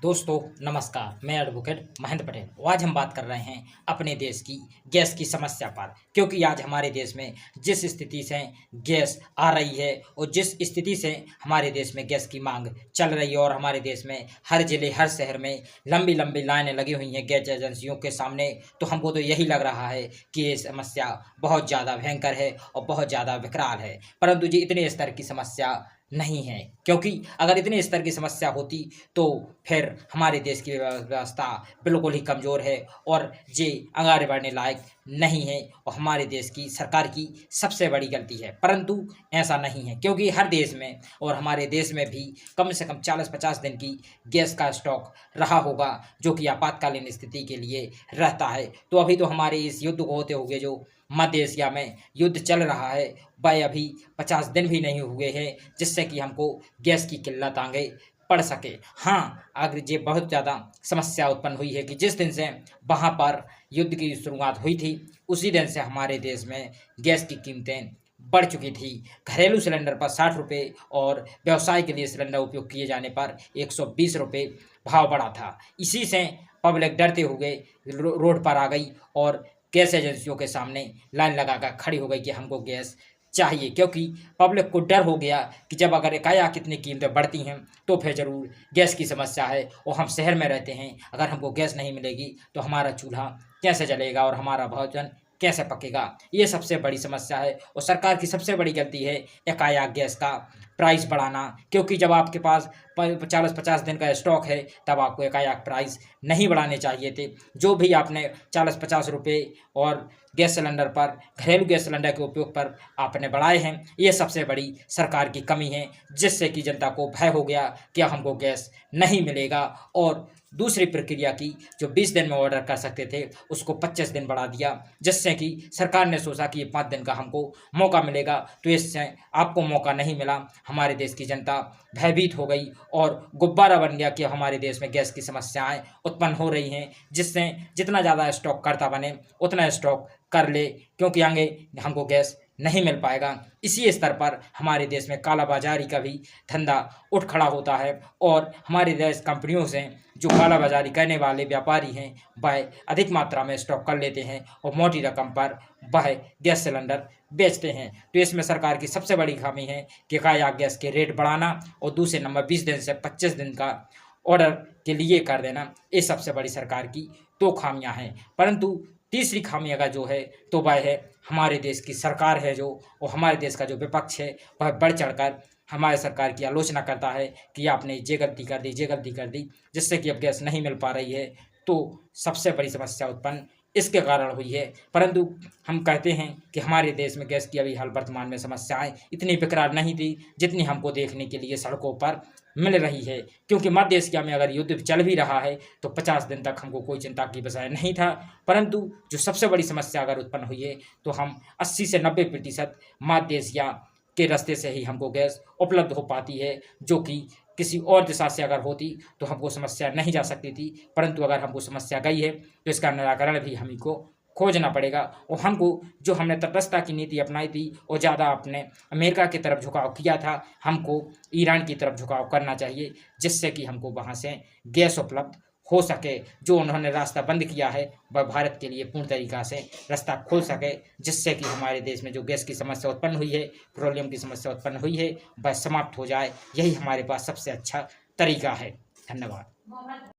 दोस्तों नमस्कार, मैं एडवोकेट महेंद्र पटेल। आज हम बात कर रहे हैं अपने देश की गैस की समस्या पर, क्योंकि आज हमारे देश में जिस स्थिति से गैस आ रही है और जिस स्थिति से हमारे देश में गैस की मांग चल रही है और हमारे देश में हर जिले हर शहर में लंबी लंबी लाइनें लगी हुई हैं गैस एजेंसियों के सामने, तो हमको तो यही लग रहा है कि ये समस्या बहुत ज़्यादा भयंकर है और बहुत ज़्यादा विकराल है। परंतु ये इतने स्तर की समस्या नहीं है, क्योंकि अगर इतने स्तर की समस्या होती तो फिर हमारे देश की व्यवस्था बिल्कुल ही कमज़ोर है और ये आगे बढ़ने लायक नहीं है और हमारे देश की सरकार की सबसे बड़ी गलती है। परंतु ऐसा नहीं है, क्योंकि हर देश में और हमारे देश में भी कम से कम 40-50 दिन की गैस का स्टॉक रहा होगा, जो कि आपातकालीन स्थिति के लिए रहता है। तो अभी तो हमारे इस युद्ध को होते हुए जो मध्य एशिया में युद्ध चल रहा है वह अभी 50 दिन भी नहीं हुए हैं, जिससे कि हमको गैस की किल्लत आगे पड़ सके। हाँ, अगर ये बहुत ज़्यादा समस्या उत्पन्न हुई है कि जिस दिन से वहाँ पर युद्ध की शुरुआत हुई थी उसी दिन से हमारे देश में गैस की कीमतें बढ़ चुकी थी। घरेलू सिलेंडर पर 60 रुपये और व्यवसाय के लिए सिलेंडर उपयोग किए जाने पर 120 रुपये भाव बढ़ा था। इसी से पब्लिक डरते हुए रोड पर आ गई और गैस एजेंसियों के सामने लाइन लगाकर खड़ी हो गई कि हमको गैस चाहिए, क्योंकि पब्लिक को डर हो गया कि जब अगर एकाएक कितनी कीमतें बढ़ती हैं तो फिर ज़रूर गैस की समस्या है और हम शहर में रहते हैं, अगर हमको गैस नहीं मिलेगी तो हमारा चूल्हा कैसे जलेगा और हमारा भोजन कैसे पकेगा। ये सबसे बड़ी समस्या है और सरकार की सबसे बड़ी गलती है एकाएक गैस का प्राइस बढ़ाना, क्योंकि जब आपके पास 40-50 दिन का स्टॉक है तब आपको एकाएक प्राइस नहीं बढ़ाने चाहिए थे। जो भी आपने 40-50 रुपये और गैस सिलेंडर पर, घरेलू गैस सिलेंडर के उपयोग पर आपने बढ़ाए हैं, ये सबसे बड़ी सरकार की कमी है, जिससे कि जनता को भय हो गया कि हमको गैस नहीं मिलेगा। और दूसरी प्रक्रिया की जो 20 दिन में ऑर्डर कर सकते थे उसको 25 दिन बढ़ा दिया, जिससे कि सरकार ने सोचा कि ये 5 दिन का हमको मौका मिलेगा, तो इससे आपको मौका नहीं मिला। हमारे देश की जनता भयभीत हो गई और गुब्बारा बन गया कि हमारे देश में गैस की समस्याएं उत्पन्न हो रही हैं, जिससे जितना ज़्यादा स्टॉक करता बने उतना स्टॉक कर ले, क्योंकि आगे हमको गैस नहीं मिल पाएगा। इसी स्तर पर हमारे देश में कालाबाजारी का भी धंधा उठ खड़ा होता है और हमारे देश कंपनियों से जो कालाबाजारी करने वाले व्यापारी हैं वह अधिक मात्रा में स्टॉक कर लेते हैं और मोटी रकम पर वह गैस सिलेंडर बेचते हैं। तो इसमें सरकार की सबसे बड़ी खामी है कि एकाएक गैस के रेट बढ़ाना और दूसरे नंबर 20 दिन से 25 दिन का ऑर्डर के लिए कर देना, ये सबसे बड़ी सरकार की 2 खामियां हैं। परंतु तीसरी खामी अगर जो है तो वह है हमारे देश की सरकार है जो, और हमारे देश का जो विपक्ष है वह बढ़ चढ़कर हमारे सरकार की आलोचना करता है कि आपने ये गलती कर दी, ये गलती कर दी, जिससे कि अब गैस नहीं मिल पा रही है। तो सबसे बड़ी समस्या उत्पन्न इसके कारण हुई है। परंतु हम कहते हैं कि हमारे देश में गैस की अभी हाल वर्तमान में समस्याएं इतनी बेकार नहीं थी जितनी हमको देखने के लिए सड़कों पर मिल रही है, क्योंकि मध्य एशिया में अगर युद्ध चल भी रहा है तो 50 दिन तक हमको कोई चिंता की विषय नहीं था। परंतु जो सबसे बड़ी समस्या अगर उत्पन्न हुई है तो हम 80 से 90% मध्य एशिया के रास्ते से ही हमको गैस उपलब्ध हो पाती है, जो कि किसी और दिशा से अगर होती तो हमको समस्या नहीं जा सकती थी। परंतु अगर हमको समस्या गई है तो इसका निराकरण भी हम ही को खोजना पड़ेगा और हमको जो हमने तटस्थता की नीति अपनाई थी और ज़्यादा अपने अमेरिका की तरफ झुकाव किया था, हमको ईरान की तरफ झुकाव करना चाहिए, जिससे कि हमको वहाँ से गैस उपलब्ध हो सके। जो उन्होंने रास्ता बंद किया है वह भारत के लिए पूर्ण तरीक़ा से रास्ता खोल सके, जिससे कि हमारे देश में जो गैस की समस्या उत्पन्न हुई है, पेट्रोलियम की समस्या उत्पन्न हुई है, वह समाप्त हो जाए। यही हमारे पास सबसे अच्छा तरीका है। धन्यवाद।